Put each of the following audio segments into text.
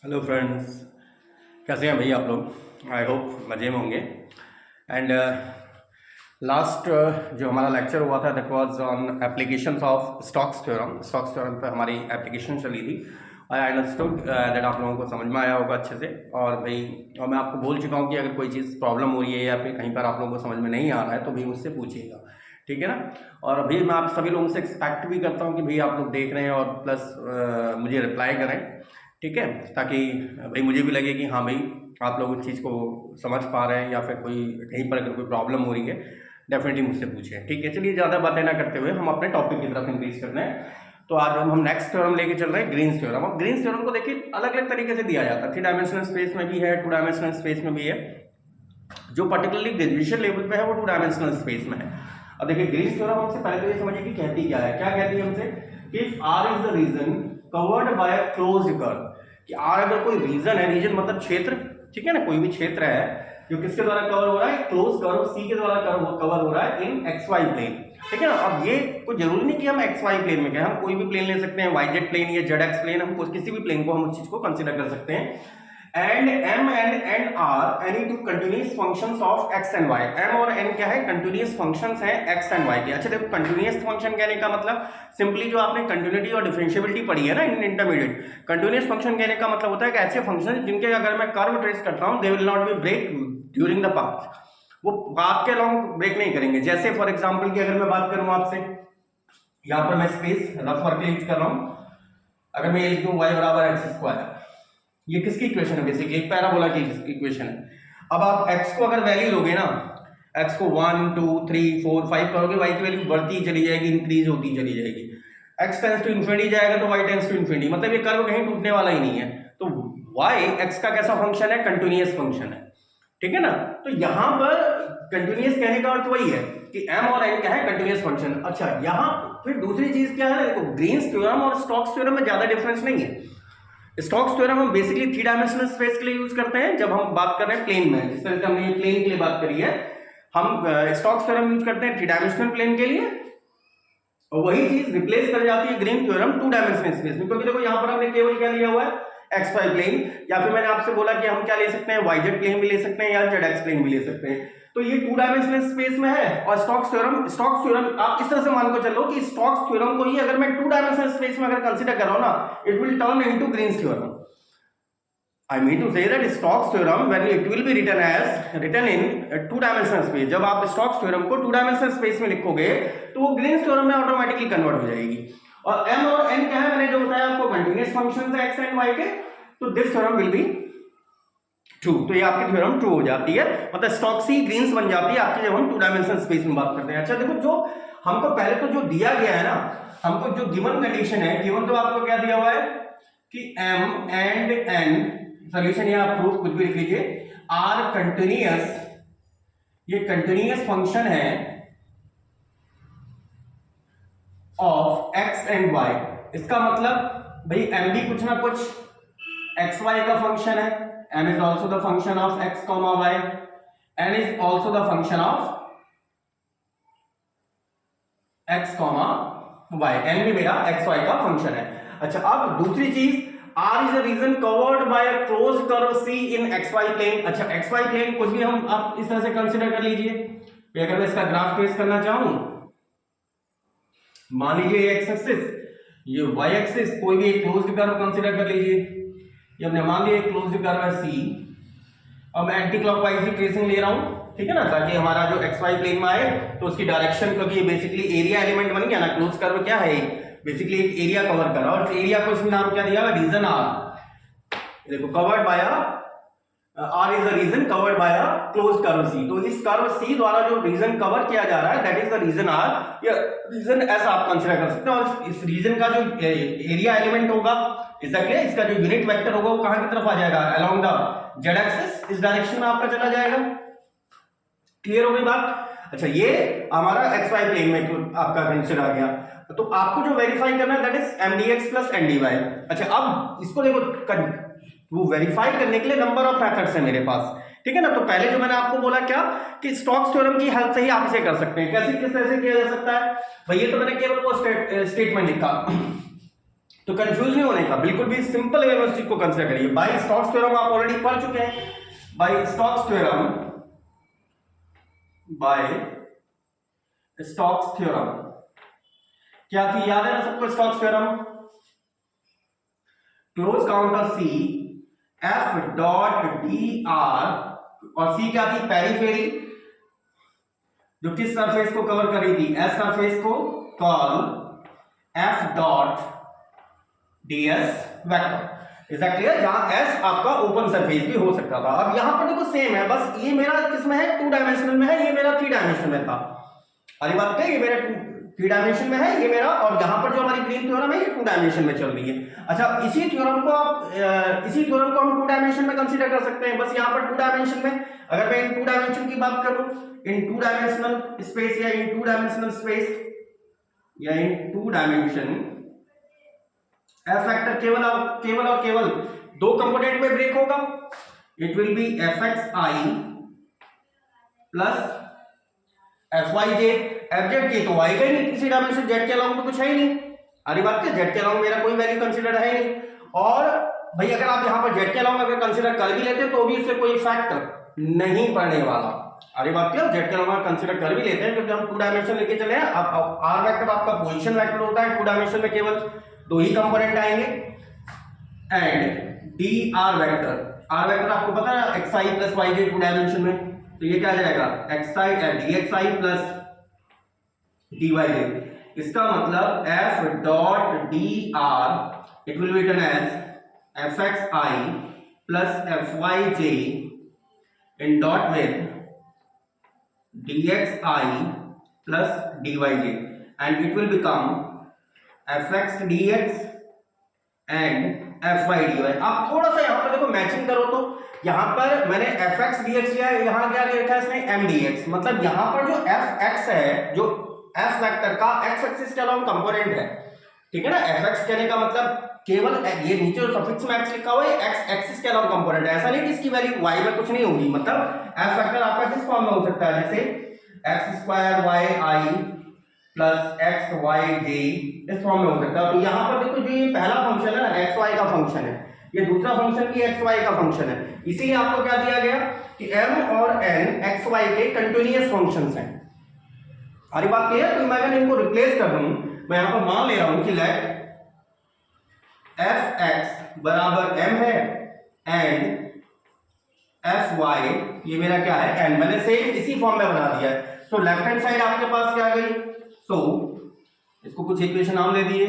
Hello friends, कैसे हैं भाई आप लोग। आई होप मज़े में होंगे। एंड लास्ट जो हमारा लेक्चर हुआ था that was on applications of stocks theorem पे हमारी एप्लीकेशन चली थी। आई अंडरस्टूड दैट आप लोगों को समझ में आया होगा अच्छे से। और भाई मैं आपको बोल चुका हूँ कि अगर कोई चीज़ प्रॉब्लम हो रही है या फिर कहीं पर आप लोगों को समझ में नहीं आ रहा है तो भी मुझसे पूछिएगा, ठीक है ना। और अभी मैं आप सभी लोगों से एक्सपेक्ट भी करता हूँ कि भाई आप लोग देख रहे हैं और प्लस मुझे रिप्लाई करें, ठीक है, ताकि भाई मुझे भी लगे कि हाँ भाई आप लोग उस चीज़ को समझ पा रहे हैं या फिर कोई कहीं पर अगर कोई प्रॉब्लम हो रही है डेफिनेटली मुझसे पूछें, ठीक है। चलिए ज़्यादा बातें ना करते हुए हम अपने टॉपिक की तरफ इंक्रीज करते हैं। तो आज हम नेक्स्ट थ्योरम लेके चल रहे हैं ग्रीन्स थ्योरम। अब ग्रीन्स थ्योरम को देखिए अलग अलग तरीके से दिया जाता है, 3 डायमेंशनल स्पेस में भी है, 2 डायमेंशनल स्पेस में भी है। जो पर्टिकुलरली ग्रेजुएशन लेवल पे है वो 2 डायमेंशनल स्पेस में है। अब देखिए ग्रीन्स थ्योरम हमसे पहले तो ये समझिए कि कहती क्या है। क्या कहती है हमसे कि if R is the region covered by a closed curve, कि आर अगर कोई रीजन है, रीजन मतलब क्षेत्र, ठीक है ना, कोई भी क्षेत्र है जो किसके द्वारा कवर हो रहा है, क्लोज कर्व सी के द्वारा कवर हो रहा है इन एक्स वाई प्लेन, ठीक है ना। अब ये कोई जरूरी नहीं कि हम एक्स वाई प्लेन में कहें, हम कोई भी प्लेन ले सकते हैं, वाई जेड प्लेन या जेड एक्स प्लेन, हम किसी भी प्लेन को हम उस चीज को कंसिडर कर सकते हैं। And m and n are any two continuous functions of x and y। m और n क्या है, कंटिन्यूअस फंक्शंस हैं x and y के। अच्छा देखो, कंटिन्यूअस फंक्शन कहने का मतलब सिंपली जो आपने कंटिन्यूटी और डिफरेंशिएबिलिटी पढ़ी है ना इन इंटरमीडिएट, कंटिन्यूअस फंक्शन कहने का मतलब होता है कि ऐसे फंक्शन जिनके अगर मैं कर्व ट्रेस करता हूं they will not be break during the path, वो पाथ के लॉन्ग ब्रेक नहीं करेंगे। जैसे फॉर एग्जाम्पल की अगर मैं बात करूं आपसे, यहां पर मैं स्पेस रफ वर्क यूज कर रहा हूं, अगर मैं ये लिख दूं y बराबर एक्स स्क्वायर, ये किसकी इक्वेशन है, बेसिकली एक पैराबोला की इक्वेशन है। अब आप x को अगर वैल्यू लोगे ना, x को 1 2 3 4 5 करोगे, y की वैल्यू बढ़ती चली जाएगी, इंक्रीज होती चली जाएगी। x टेंड्स टू इन्फिनिटी जाएगा तो y टेंड्स टू इन्फिनिटी, मतलब ये कर्व कहीं टूटने वाला ही नहीं है। तो y x का कैसा फंक्शन है, कंटिन्यूअस फंक्शन है, ठीक है ना। तो यहां पर कंटिन्यूअस कहने का अर्थ वही है कि m और n क्या है, कंटिन्यूअस फंक्शन। अच्छा यहां फिर दूसरी चीज क्या है ना, देखो ग्रीन्स थ्योरम और स्टोक्स थ्योरम में ज्यादा डिफरेंस नहीं है। स्टोक्स थ्योरम हम बेसिकली 3 डायमेंशनल स्पेस के लिए यूज करते हैं जब हम बात कर रहे हैं प्लेन में, जिस तरह से हमने ये प्लेन के लिए बात करी है, हम स्टोक्स थ्योरम यूज करते हैं 3 डायमेंशनल प्लेन के लिए, और वही चीज रिप्लेस कर जाती है ग्रीन थ्योरम 2 डायमेंशनल स्पेस में। क्योंकि देखो यहां पर हमने केवल क्या लिया हुआ है, एक्स वाई प्लेन, या फिर मैंने आपसे बोला कि हम क्या ले सकते हैं, वाई जेड प्लेन भी ले सकते हैं या जेड एक्स प्लेन भी ले सकते हैं। तो ये 2 डायमेंशनल स्पेस में है। और स्टोक्स थ्योरम आप इस तरह से मान को चलो कि स्टोक्स थ्योरम को ही अगर मैं 2 डायमेंशनल स्पेस में अगर कंसीडर कर रहा हूं ना, it will turn into Green's theorem. I mean to say that Stokes theorem when it will be written in 2 dimensional space, जब आप Stokes theorem को 2 dimensional space में लिखोगे तो वो Green's theorem में ऑटोमेटिकली कन्वर्ट हो जाएगी। और m और n क्या है, मैंने जो बताया आपको कंटिन्यूअस फंक्शंस है x एंड y के, तो this theorem will be true. तो ये आपकी थ्योरम ट्रू हो जाती है, मतलब स्टोक्स ही ग्रीन्स बन जाती है आपकी जब हम 2 डायमेंशनल स्पेस में बात करते हैं। अच्छा देखो, जो हमको पहले तो जो दिया गया है ना, हमको जो गिवन कंडीशन है, गिवन तो आपको क्या दिया हुआ है कि m एंड n, सॉल्यूशन या प्रूफ कुछ भी लिख लीजिए, आर कंटिन्यूअस, ये कंटिन्यूअस फंक्शन है ऑफ एक्स एंड वाई। इसका मतलब भाई m भी कुछ ना कुछ एक्स वाई का फंक्शन है, m is also the function of x, y, n is also the function of x, y, n भी मेरा x y का फंक्शन है। अच्छा अब दूसरी चीज, R is a region covered by a closed curve C in xy plane। अच्छा xy plane कुछ भी हम आप इस तरह से कंसीडर कर लीजिए। अगर मैं इसका ग्राफ ट्रेस करना चाहूं, मान लीजिए ये x एक्सिस, ये y एक्सिस, कोई भी एक क्लोज्ड कर्व कंसीडर कर लीजिए। ये हमने मान लिया एक क्लोज्ड कर्व है C, और मैं एंटी क्लॉकवाइज ही ट्रेसिंग ले रहा हूं, ठीक है ना, ताकि हमारा जो xy प्लेन में आए तो उसकी डायरेक्शन, क्योंकि ये बेसिकली एरिया एलिमेंट बन गया ना, क्लोज्ड कर्व क्या है, बेसिकली एक एरिया कवर कर रहा है, और एरिया को इसमें नाम क्या दिया है, रीजन आर। देखो covered by R is the region covered by a closed curve C. तो इस कर्व सी द्वारा जो रीजन कवर किया जा रहा है that is the region R, या रीजन एस आप कंसीडर कर सकते हैं। और इस रीजन का जो एरिया एलिमेंट होगा, एग्जैक्टली इसका जो यूनिट वेक्टर होगा वो कहां की तरफ आ जाएगा, अलोंग द जेड एक्सिस, इस डायरेक्शन में आपका चला जाएगा। क्लियर हो गई बात। अच्छा ये हमारा एक्स वाई प्लेन में तो आपका कंसीडर आ गया। तो आपको जो वेरीफाई करना है that is mdx plus ndy। अच्छा अब इसको देखो, वो वेरीफाई करने के लिए नंबर ऑफ मेथड्स है मेरे पास, ठीक है ना। तो पहले जो मैंने आपको बोला क्या कि स्टोक्स थ्योरम की हेल्प से ही आप इसे कर सकते हैं। कैसे, किस तरह से किया जा सकता है भाई, ये तो मैंने केवल वो स्टेटमेंट लिखा तो कंफ्यूज नहीं होने का, बिल्कुल भी सिंपल वे में उस चीज को कंसीडर करिए। बाय स्टोक्स थ्योरम आप ऑलरेडी पढ़ चुके हैं। By Stokes theorem, by Stokes theorem क्या थी, याद है ना सबको Stokes theorem? Close contour C F dot D R, और सी क्या थी, पेरीफेरी, जो किस सरफेस को कवर कर रही थी, एस सरफेस को, curl F dot DS vector. Is that clear? जहां एस आपका ओपन सरफेस भी हो सकता था। अब यहां पर देखो सेम है, बस ये मेरा किसमें है, 2 डायमेंशनल में है, ये मेरा 3 डायमेंशनल में था। अरे बात है, ये मेरा 3 डायमेंशन में है ये मेरा, और यहां पर जो हमारी ग्रीन थ्योरम है ये 2 डायमेंशन में चल रही है। अच्छा, इसी थ्योरम को हम 2 डायमेंशन में कंसीडर कर सकते हैं। बस यहां पर 2 डायमेंशन में, अगर मैं इन 2 डायमेंशन की बात करूं, इन 2 डायमेंशनल स्पेस या इन 2 डायमेंशनल स्पेस या इन 2 डायमेंशन, एफ फैक्टर केवल और केवल 2 कंपोनेंट में ब्रेक होगा। It will be F X I plus F Y J. F Z के तो आएगा ही नहीं किसी डायमेंशन, जेड के अलावा तो कुछ है ही नहीं। अरे बात क्या, जेड के अलावा मेरा कोई वैल्यू कंसीडर है ही नहीं। और भाई अगर आप यहां पर जेड के अलावा अगर कंसीडर कर भी लेते तो भी उससे कोई इफेक्ट नहीं पड़ने वाला। अरे बात क्या, जेड के अलावा कंसीडर कर भी लेते हैं क्योंकि हम 2 डायमेंशन लेके चले हैं। अब आर वेक्टर आपका पोजीशन वेक्टर होता है, 2 डायमेंशन में केवल 2 ही कंपोनेंट आएंगे। एंड डी आर वेक्टर आपको पता है X I plus Y J 2 dimension में, तो ये क्या आ जाएगा, X I D X I plus D Y J. इसका मतलब F dot D R it will be written as F X I plus F Y J in dot with D X I plus D Y J, and it will become F X D X and F Y D Y. आप थोड़ा सा यहां पर देखो matching करो, तो यहां पर मैंने एफ एक्स डी एक्स लिया है, यहां क्या लिखा है इसमें एम डी एक्स। मतलब यहां पर जो एफ एक्स है, जो एफ वेक्टर का एक्स एक्सिस के अलावा कंपोनेंट है, ठीक है ना। एफ एक्स कहने का मतलब केवल ये नीचे जो सफिक्स में एक्स लिखा हुआ है एक्स एक्सिस के अलावा कंपोनेंट है। ऐसा नहीं कि इसकी वैल्यू वाई में कुछ नहीं होगी। मतलब एफ वेक्टर आपका किस फॉर्म में हो सकता है, जैसे एक्स स्क्वायर वाई आई प्लस एक्स वाई जे, इस फॉर्म में हो सकता है। तो यहां पर देखो जो ये पहला फंक्शन है एक्स वाई का फंक्शन है, ये दूसरा फंक्शन भी एक्स वाई का फंक्शन है। इसीलिए आपको क्या दिया गया कि m और n एक्स वाई के कंटीन्यूअस फंक्शंस हैं। अरे बात क्लियर? तो मैं अगर इनको रिप्लेस कर दूं, मैं यहां पर मान ले रहा हूं कि लेट एफ एक्स बराबर m है एंड एफ वाई ये मेरा क्या है n। मैंने सेम इसी फॉर्म में बना दिया है। सो लेफ्ट हैंड साइड आपके पास क्या आ गई, सो इसको कुछ इक्वेशन नाम ले दिए।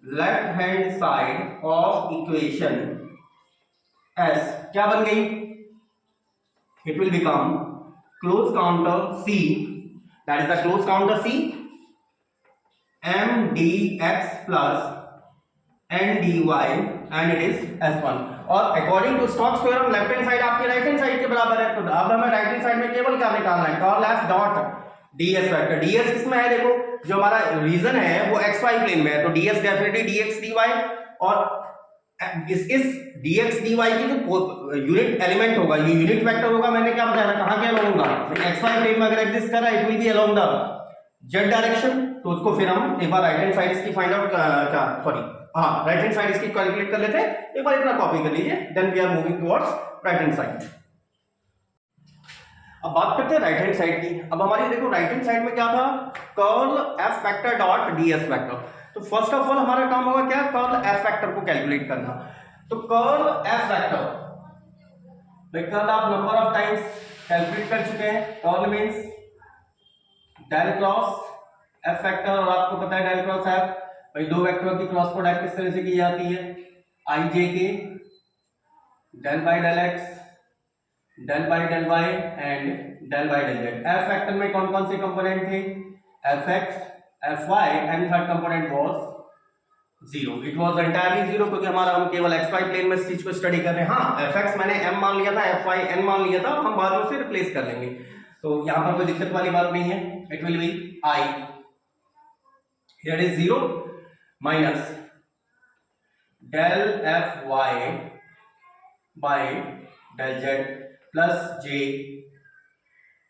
Left hand side of equation S क्या बन गई, it will become close contour C, that is the close contour C, M D X plus N D Y and it is S1। और according to Stokes theorem left hand side आपकी right hand side के बराबर है। तो अब हमें right hand side में केवल क्या निकालना है, curl F dot ds vector. ds किसमें है, देखो जो हमारा रीजन है वो xy प्लेन में है, तो ds डेफिनेटली dx dy, और इस dx dy की जो यूनिट एलिमेंट होगा ये यूनिट वेक्टर होगा। मैंने क्या बताया, कहां के अलोंग होगा, xy प्लेन में अगर एग्जिस्ट कर रहा है it will be along the z direction. तो उसको फिर हम एक बार राइट हैंड साइड इसकी फाइंड आउट क्या सॉरी हाँ राइट हैंड साइड इसकी कैलकुलेट कर लेते हैं। एक बार इतना कॉपी कर लीजिए, then we are moving towards right hand side. अब बात करते हैं राइट हैंड साइड की। अब हमारी देखो राइट हैंड साइड में क्या था, curl F vector dot DS vector. तो फर्स्ट ऑफ ऑल हमारा काम होगा क्या, कर्ल एफ वेक्टर को कैलकुलेट करना। तो कर्ल एफ वेक्टर, कर्ल आप नंबर ऑफ टाइम्स कैलकुलेट कर चुके हैं। Curl means del cross F vector, और आपको पता है डेल क्रॉस एफ भाई दो वेक्टरों की क्रॉस प्रोडक्ट किस तरह से की जाती है, I J K del by del X del by del Y and del by del Z. F vector में कौन कौन से कंपोनेंट थे, F X F Y and third component was zero. It was entirely zero क्योंकि हमारा हम केवल x Y plane में इस चीज को स्टडी कर रहे हैं। हाँ एफ एक्स मैंने एम मान लिया था, एफ वाई एन मान लिया था, हम बाद में उसे रिप्लेस कर लेंगे, तो यहां पर कोई दिक्कत वाली बात नहीं है। It will be I here is zero minus del F Y by del Z plus j,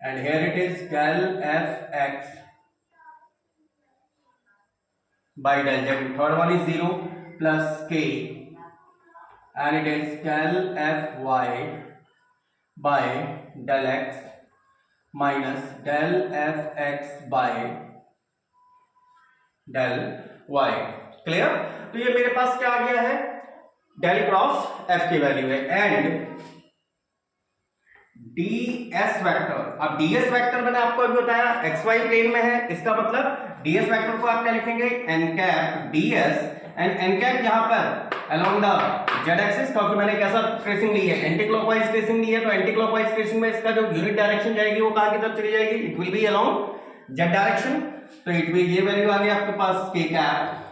and here it is del f x by del z. Third one is 0 plus k, and it is del fy by del x minus del fx by del y. Clear? तो ये मेरे पास क्या आ गया है, del cross f की value है, and ds vector. अब ds vector मैंने आपको अभी बताया xy प्लेन में है, इसका मतलब ds वेक्टर को आप क्या लिखेंगे, n cap ds, and n cap यहां पर along the z एक्सिस, क्योंकि मैंने कैसा ट्रेसिंग ली है, एंटी क्लॉकवाइज ट्रेसिंग ली है, तो एंटी क्लॉकवाइज ट्रेसिंग में इसका जो यूनिट डायरेक्शन जाएगी वो कहां की तरफ चली जाएगी, it will be along z direction. तो इट विल, ये वैल्यू आ गई आपके पास k कैप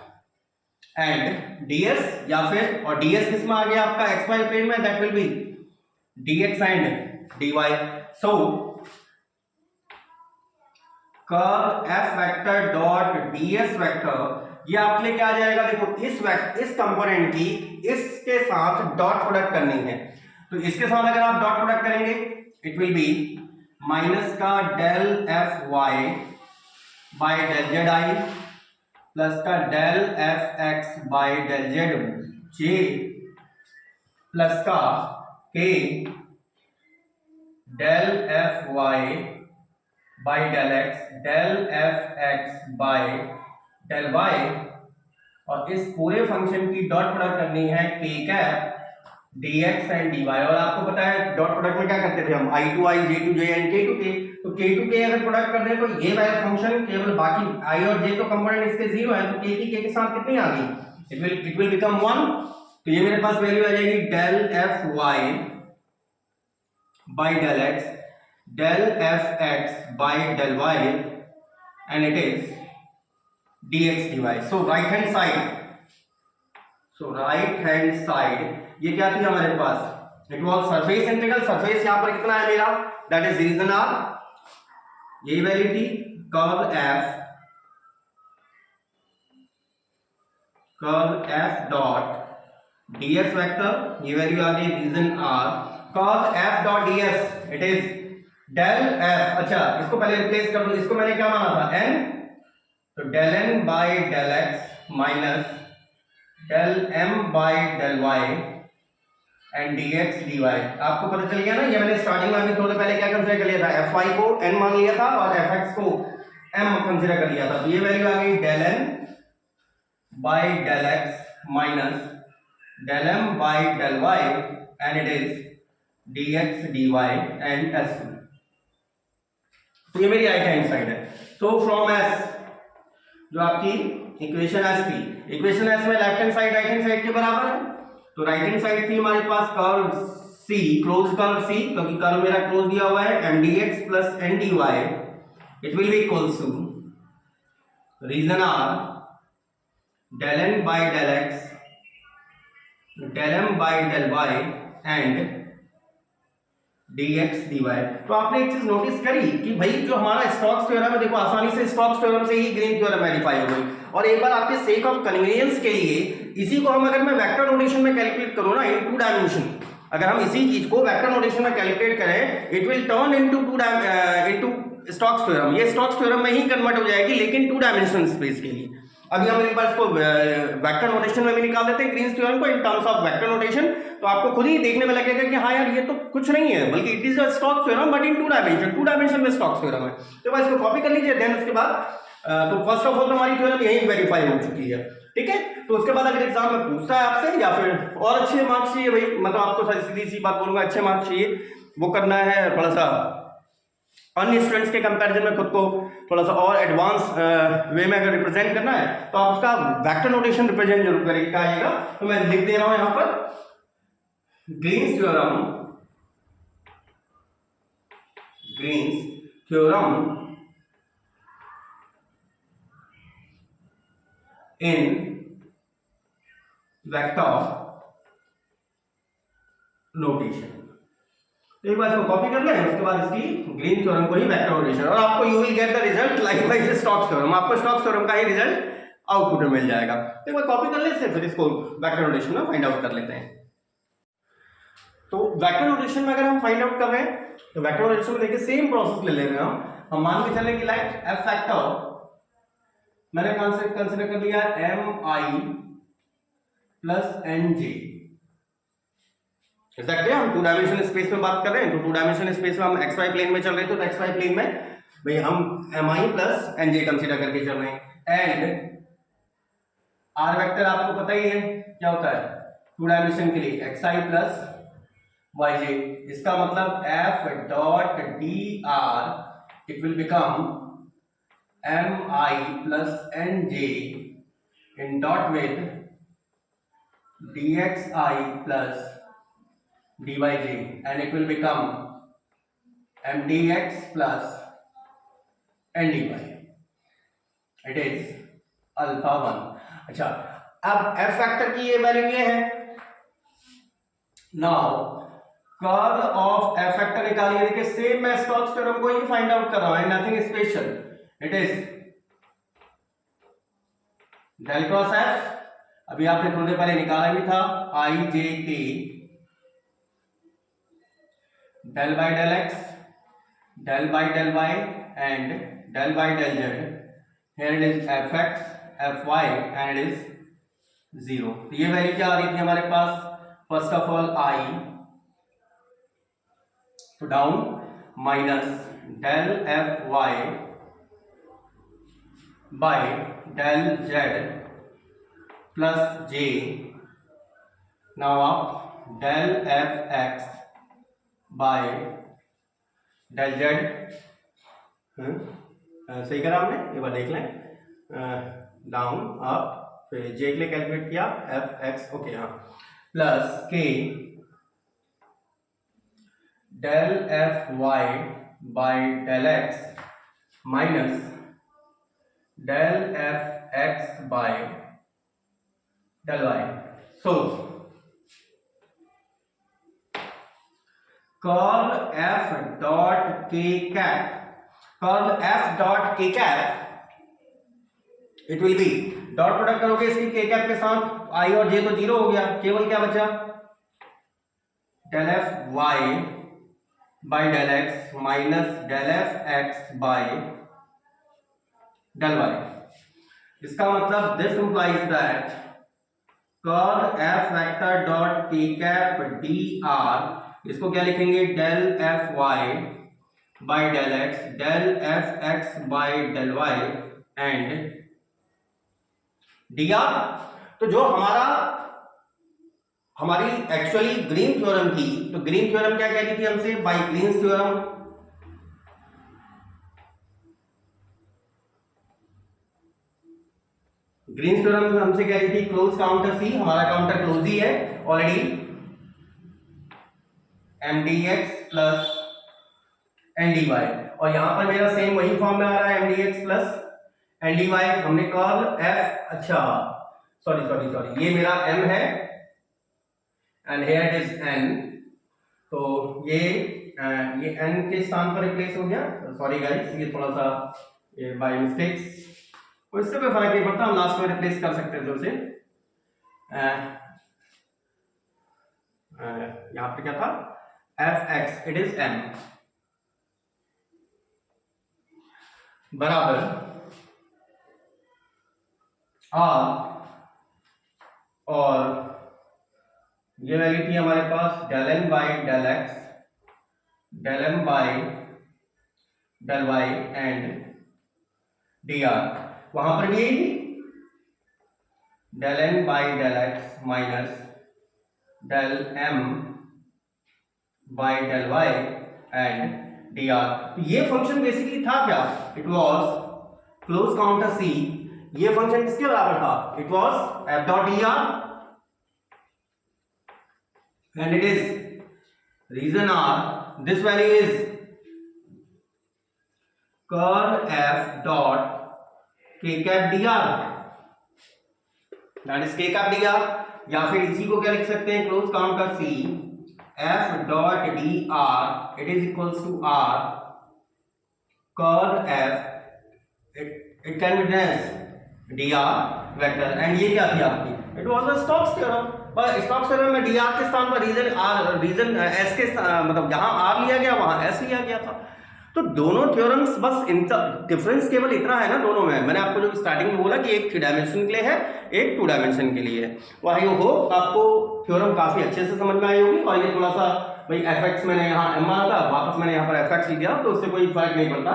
एंड ds, या फिर और ds किस में आ गया आपका xy प्लेन में, that will be dx and dy. so curve f vector dot ds vector, ये आपके लिए क्या आ जाएगा, देखो इस कंपोनेंट की इसके साथ डॉट प्रोडक्ट करनी है, तो इसके साथ अगर आप डॉट प्रोडक्ट करेंगे इट विल बी माइनस का del F Y by del Z I plus का del F X by del Z J plus का K del F Y by del X del F X by del Y, और इस पूरे function की dot product करनी है k cap dx and dy. और आपको पता है डॉट प्रोडक्ट में क्या करते थे हम, i to i, j to j and k to k. तो k टू k अगर प्रोडक्ट कर दें तो ये वाला फंक्शन केवल, बाकी i और j तो कंपोनेंट इसके 0 है, तो k की k के साथ कितनी आ गई, इट विल बिकम 1. तो ये मेरे पास वैल्यू आ जाएगी del F Y by del X del F X by del Y, and it is dx dy. so right hand side ये क्या थी हमारे पास, it was surface integral. Surface यहां पर कितना है मेरा, दैट इज रीजन r, यही वैल्यू थी. Curve f dot ds vector, ये वैल्यू आ गई region r. Curve f dot ds it is del f. अच्छा, इसको पहले रिप्लेस कर दो, इसको मैंने क्या माना था, n, तो del n by del x minus del m by del y and dx dy. आपको पता चल गया ना, ये मैंने स्टार्टिंग में अभी थोड़ा पहले क्या कंसीडर कर लिया था, fy को n मान लिया था और fx को m कंसीडर कर लिया था. तो ये वैल्यू आ गई del n by del x minus del m by del y and it is dx dy and s2. तो ये मेरी राइट हैंड साइड है. सो फ्रॉम s, जो आपकी इक्वेशन एस थी, इक्वेशन एस में left hand side right hand side के बराबर है. तो राइट हैंड साइड थी हमारे पास curve C, close curve C, क्योंकि कर्व मेरा क्लोज दिया हुआ है, mdx plus ndy, it will be equals to region r del n by del x del m by del y and dx dy. तो आपने एक चीज नोटिस करी कि भाई जो हमारा स्टोक्स थ्योरम है, देखो आसानी से स्टोक्स थ्योरम से ही ग्रीन थ्योरम वेरीफाई हो गई. और एक बार आपके सेक ऑफ कन्वीनियंस के लिए इसी को हम अगर मैं वेक्टर नोटेशन में कैलकुलेट करूं ना, इन 2 डायमेंशन, अगर हम इसी चीज को वेक्टर नोटेशन में कैलकुलेट करें, it will turn into Stokes theorem. ये स्टोक्स थ्योरम में ही कन्वर्ट हो जाएगी, लेकिन 2 डायमेंशन स्पेस के लिए. अभी हम एक बार इसको वेक्टर नोटेशन में भी निकाल देते हैं ग्रीन्स थ्योरम को in terms of vector notation. तो आपको खुद ही देखने में लगेगा कि हाँ यार ये तो कुछ नहीं है, बल्कि it is a Stokes theorem but in 2 dimension में स्टोक्स थ्योरम है. तो बस इसको कॉपी कर लीजिए. देन उसके बाद तो फर्स्ट ऑफ ऑल हमारी थ्योरम यही वेरीफाई हो चुकी है. ठीक है, तो उसके बाद अगर एग्जाम में पूछता है आपसे, या फिर और अच्छे मार्क्स चाहिए भाई, मतलब आपको सीधी सी बात बोलूंगा, अच्छे मार्क्स चाहिए, वो करना है थोड़ा सा अन्य स्टूडेंट्स के कंपैरिजन में खुद को थोड़ा सा और एडवांस वे में अगर रिप्रेजेंट करना है, तो आप उसका वेक्टर नोटेशन रिप्रेजेंट जरूर करिएगा. तो मैं लिख दे रहा हूं यहां पर Green's theorem in vector notation. एक बार इसको कॉपी कर लें, उसके बाद इसकी ग्रीन थ्योरम को ही वेक्टर नोटेशन, और आपको you will get the result likewise Stokes theorem. आपको स्टोक्स थ्योरम का ही रिजल्ट आउटपुट में मिल जाएगा. तो एक बार कॉपी कर लेते हैं, फिर इसको वेक्टर नोटेशन में फाइंड आउट कर लेते हैं. तो वेक्टर नोटेशन में अगर हम फाइंड आउट कर रहे हैं, तो वेक्टर नोटेशन में देखिए सेम प्रोसेस ले रहे हैं हम मान के चलें कि लाइक एफ फैक्टर मैंने कंसिडर कर लिया mi प्लस nj। हम 2 डायमेंशनल स्पेस में बात कर रहे हैं, तो 2 डायमेंशनल स्पेस में हम xy प्लेन में चल रहे थे, तो xy प्लेन में भाई हम mi प्लस nj कंसिडर करके चल रहे हैं। एंड r वेक्टर आपको पता ही है क्या होता है 2 डायमेंशन के लिए, xi प्लस yj। इसका मतलब f dot dr it will become mi plus nj in dot with dxi plus dyj and it will become mdx plus ndy. It is alpha 1। अच्छा, अब f फैक्टर की ये value ये है। Now curl of f factor निकालिए। देखिए same मैं Stokes theorem को ही फाइंड आउट कर रहा हूं, nothing special. It is del cross f, अभी आपने थोड़ी देर पहले निकाला भी था, i j k del by del x, del by del y and del by del z। Here it is fx, fy and it is 0। तो ये वैल्यू क्या आ रही थी हमारे पास? फर्स्ट ऑफ ऑल i, तो down, minus del fy by del z plus j, now आप del fx by del z। सही करा हमने, एक बार देख लें। डाउन अप, फिर j के लिए कैलकुलेट किया fx, ओके हाँ, plus k del fy by del x minus del fx by del y। So curl f dot k cap, curl f dot k cap it will be dot product करोगे इसकी k cap के साथ, i और j तो 0 हो गया, केवल क्या बचा? del f y by del x minus del f x by del y। इसका मतलब this implies that curl f vector dot k cap dr, इसको क्या लिखेंगे? Del f y by del x, del f x by del y and dr। तो जो हमारी actually green theorem थी, तो ग्रीन थ्योरम क्या कहती थी हमसे? By Green's theorem Green's theorem हमसे कह रही थी क्लोज काउंटर सी, हमारा काउंटर क्लोज ही है ऑलरेडी, mdx प्लस ndy, और यहां पर मेरा सेम वही फॉर्म में आ रहा है mdx प्लस ndy। हमने कर्ल f, अच्छा सॉरी ये मेरा m है and here it is n, तो ये n के स्थान पर रिप्लेस हो गया। सॉरी गाइस, ये थोड़ा सा ये बाय मिस्टेक्स, और इससे कोई फर्क नहीं पड़ता, हम लास्ट में रिप्लेस कर सकते थे उसे। यहां पर क्या था? fx, इट इज m बराबर r, और ये वैल्यू थी हमारे पास del n by del x, del m by del y and dr। वहां पर भी यही थी, del n by del x minus del m by del y and dr। तो ये फंक्शन बेसिकली था क्या? It was close counter c। ये फंक्शन किसके बराबर था? It was f dot dr and it is region R, this value is curl f dot k cap dr, that is k cap dr, या फिर इसी को क्या लिख सकते हैं? Close counter c, f dot dr it is equals to r curl f, it can be written as dr vector, and ये क्या थी आपकी? it was a Stokes theorem। पर स्टॉक्स थ्योरम में dr के स्थान पर रीजन s के मतलब जहां r लिया गया वहां s लिया गया था। तो दोनों थ्योरम्स बस डिफरेंस केवल इतना है ना दोनों में, मैंने आपको जो स्टार्टिंग में बोला कि एक 3 डायमेंशन के लिए है, एक 2 डायमेंशन के लिए है। तो आई होप आपको थ्योरम काफी अच्छे से समझ में आई होगी। और ये थोड़ा सा भाई एफ मैंने यहाँ एम माना था, वापस मैंने यहाँ पर एफ लिख दिया, तो उससे कोई फर्क नहीं पड़ता।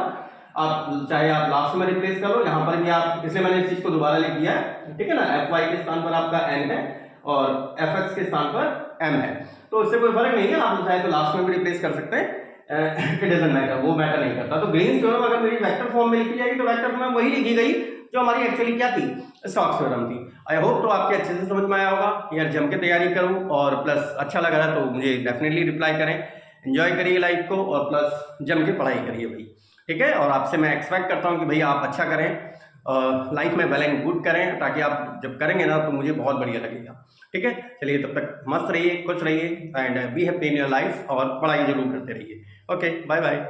आप चाहे आप लास्ट में रिप्लेस कर लो, यहाँ पर भी आप, इसलिए मैंने इस चीज को दोबारा लिख दिया है, ठीक है ना। एफ वाई के स्थान पर आपका एन है और एफ एक्स के स्थान पर एम है, तो इससे कोई फर्क नहीं है, आप चाहे तो लास्ट में भी रिप्लेस कर सकते हैं, इट डजंट मैटर, वो मैटर नहीं करता। तो ग्रीन्स थ्योरम अगर मेरी वेक्टर फॉर्म में लिखी जाएगी तो वेक्टर फॉर्म में वही लिखी गई जो हमारी एक्चुअली क्या थी, स्टोक्स थ्योरम थी। आई होप तो आपके अच्छे से समझ में आया होगा। यार जम के तैयारी करूं और प्लस अच्छा लग रहा है तो मुझे डेफिनेटली रिप्लाई करें, एंजॉय करिए लाइफ को और प्लस जम के पढ़ाई करिए भाई, ठीक है। और आपसे मैं एक्सपेक्ट करता हूं कि भैया आप अच्छा करें, लाइफ में वेल एंड गुड करें, ताकि आप जब करेंगे ना तो मुझे बहुत बढ़िया लगेगा, ठीक है। चलिए तब तक मस्त रहिए, खुश रहिए and be happy in your life, और पढ़ाई जरूर करते रहिए। Okay, bye bye.